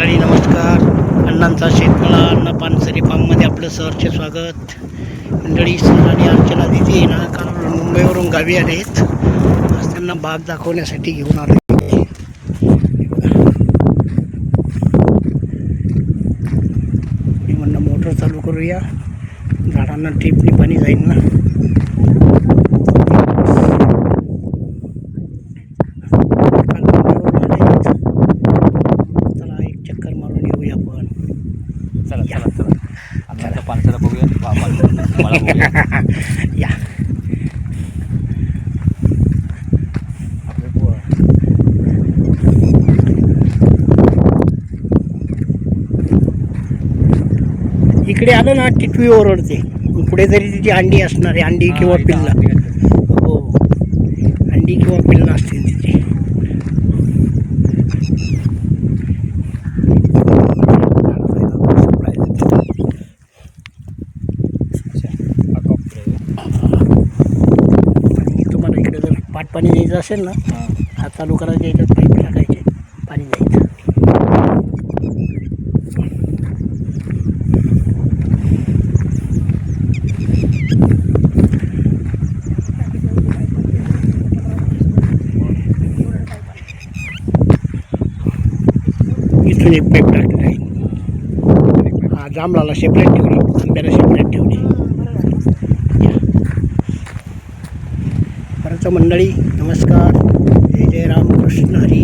मंडळी नमस्कार. अण्णांचा शेतमाळा अण्णा पानसरे फार्ममध्ये आपलं सहर्ष स्वागत. मंडळी सर आणि अर्चना दिदी आहे ना, काल मुंबईवरून गावी आले आहेत. आज त्यांना बाग दाखवण्यासाठी घेऊन आलो. मी म्हणलं मोटर चालू करूया, झाडांना ड्रिपनी पाणी जाईल ना. पानसरा बघूया. या इकडे आलं ना, टिटवी ओरडते. पुढे तरी तिची अंडी असणार आहे, अंडी किंवा पिल्ला. हो, अंडी किंवा पिल्ला असतील तिची. तुम्हाला इकडे जर पाणी द्यायचं असेल ना, हा चालू करायचा, याच्यात पाईप टाकायचे, पाणी द्यायचं. इथून एक पाईप टाकलेला आहे. हा जांभळाला सेपरेट ठेवली, आंब्याला सेपरेट ठेवली. बरंच मंडळी नमस्कार. जय जय रामकृष्ण हरी.